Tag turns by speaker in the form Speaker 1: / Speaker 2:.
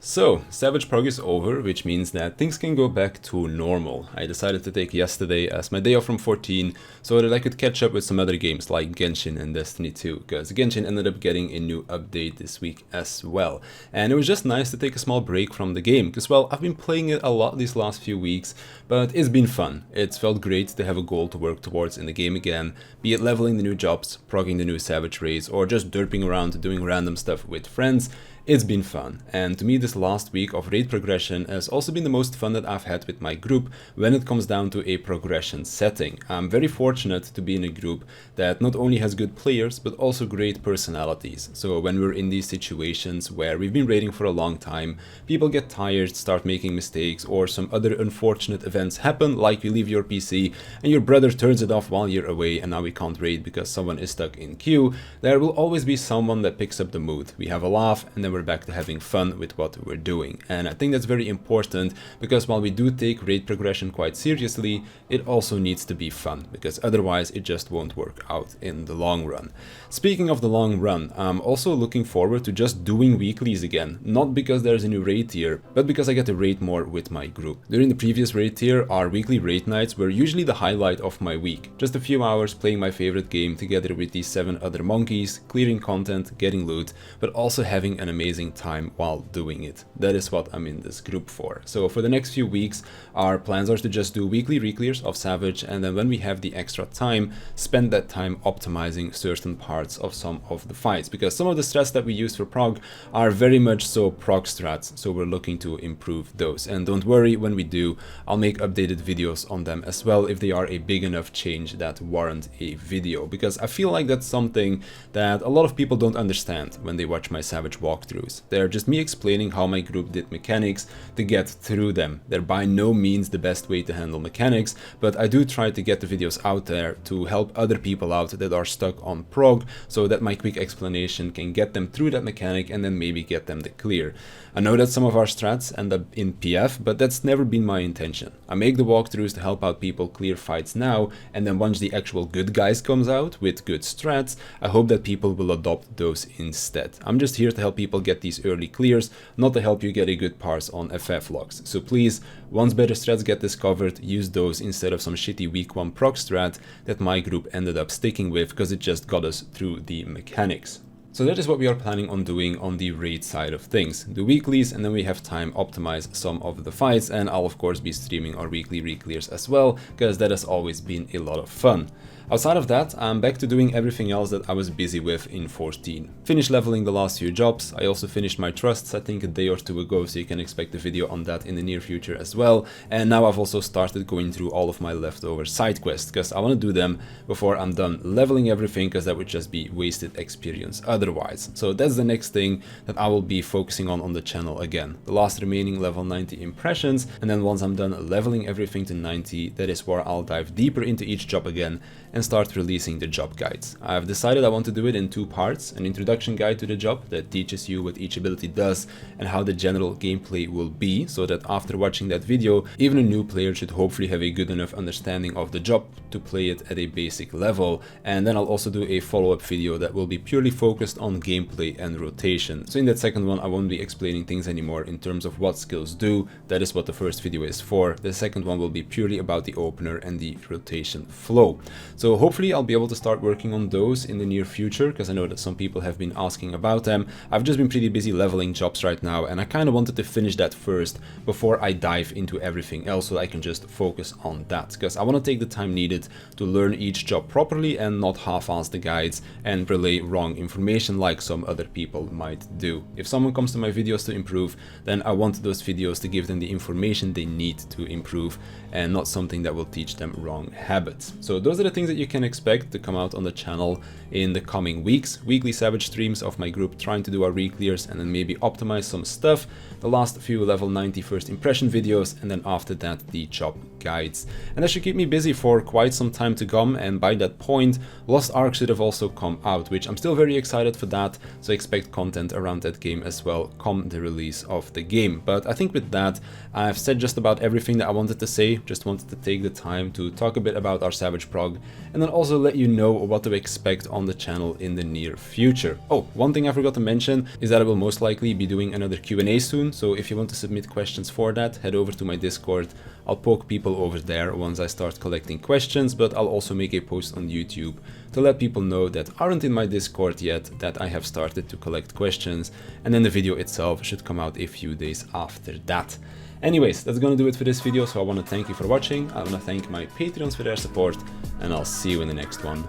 Speaker 1: So, Savage Prog is over, which means that things can go back to normal. I decided to take yesterday as my day off from 14 so that I could catch up with some other games like Genshin and Destiny 2, because Genshin ended up getting a new update this week as well. And it was just nice to take a small break from the game, because well, I've been playing it a lot these last few weeks, but it's been fun. It's felt great to have a goal to work towards in the game again, be it leveling the new jobs, progging the new Savage race, or just derping around doing random stuff with friends. It's been fun, and to me this last week of raid progression has also been the most fun that I've had with my group when it comes down to a progression setting. I'm very fortunate to be in a group that not only has good players but also great personalities. So when we're in these situations where we've been raiding for a long time, people get tired, start making mistakes, or some other unfortunate events happen, like you leave your PC and your brother turns it off while you're away and now we can't raid because someone is stuck in queue, there will always be someone that picks up the mood. We have a laugh and then we're back to having fun with what we're doing. And I think that's very important, because while we do take raid progression quite seriously, it also needs to be fun, because otherwise it just won't work out in the long run. Speaking of the long run, I'm also looking forward to just doing weeklies again, not because there's a new raid tier, but because I get to raid more with my group. During the previous raid tier, our weekly raid nights were usually the highlight of my week. Just a few hours playing my favorite game together with these 7 other monkeys, clearing content, getting loot, but also having an amazing time while doing it. That is what I'm in this group for. So for the next few weeks, our plans are to just do weekly reclears of Savage, and then when we have the extra time, spend that time optimizing certain parts of some of the fights, because some of the strats that we use for Prog are very much so Prog strats, so we're looking to improve those. And don't worry, when we do, I'll make updated videos on them as well if they are a big enough change that warrant a video, because I feel like that's something that a lot of people don't understand when they watch my Savage walkthroughs. They're just me explaining how my group did mechanics to get through them. They're by no means the best way to handle mechanics, but I do try to get the videos out there to help other people out that are stuck on Prog, so that my quick explanation can get them through that mechanic and then maybe get them the clear. I know that some of our strats end up in PF, but that's never been my intention. I make the walkthroughs to help out people clear fights now, and then once the actual good guys comes out with good strats, I hope that people will adopt those instead. I'm just here to help people get these early clears, not to help you get a good parse on FF logs. So please, once better strats get discovered, use those instead of some shitty week 1 proc strat that my group ended up sticking with because it just got us through the mechanics. So that is what we are planning on doing on the raid side of things. Do weeklies, and then we have time optimize some of the fights, and I'll of course be streaming our weekly reclears as well, because that has always been a lot of fun. Outside of that, I'm back to doing everything else that I was busy with in 14. Finished leveling the last few jobs. I also finished my trusts I think a day or two ago, so you can expect a video on that in the near future as well. And now I've also started going through all of my leftover side quests, because I want to do them before I'm done leveling everything, because that would just be wasted experience otherwise. So that's the next thing that I will be focusing on the channel again. The last remaining level 90 impressions, and then once I'm done leveling everything to 90, that is where I'll dive deeper into each job again and start releasing the job guides. I've decided I want to do it in 2 parts, an introduction guide to the job that teaches you what each ability does and how the general gameplay will be, so that after watching that video, even a new player should hopefully have a good enough understanding of the job to play it at a basic level. And then I'll also do a follow-up video that will be purely focused on gameplay and rotation. So in that second one, I won't be explaining things anymore in terms of what skills do. That is what the first video is for. The second one will be purely about the opener and the rotation flow. So hopefully I'll be able to start working on those in the near future, because I know that some people have been asking about them. I've just been pretty busy leveling jobs right now, and I kind of wanted to finish that first before I dive into everything else, so that I can just focus on that, because I want to take the time needed to learn each job properly and not half-ass the guides and relay wrong information like some other people might do. If someone comes to my videos to improve, then I want those videos to give them the information they need to improve, and not something that will teach them wrong habits. So those are the things that you can expect to come out on the channel in the coming weeks. Weekly Savage streams of my group trying to do our reclears and then maybe optimize some stuff. The last few level 90 first impression videos, and then after that the job guides. And that should keep me busy for quite some time to come, and by that point Lost Ark should have also come out, which I'm still very excited excited for that, so expect content around that game as well come the release of the game. But I think with that, I've said just about everything that I wanted to say. Just wanted to take the time to talk a bit about our Savage Prog, and then also let you know what to expect on the channel in the near future. Oh, one thing I forgot to mention is that I will most likely be doing another Q&A soon, so if you want to submit questions for that, head over to my Discord. I'll poke people over there once I start collecting questions, but I'll also make a post on YouTube to let people know that aren't in my Discord yet that I have started to collect questions, and then the video itself should come out a few days after that. Anyways, that's gonna do it for this video, so I want to thank you for watching, I want to thank my Patreons for their support, and I'll see you in the next one.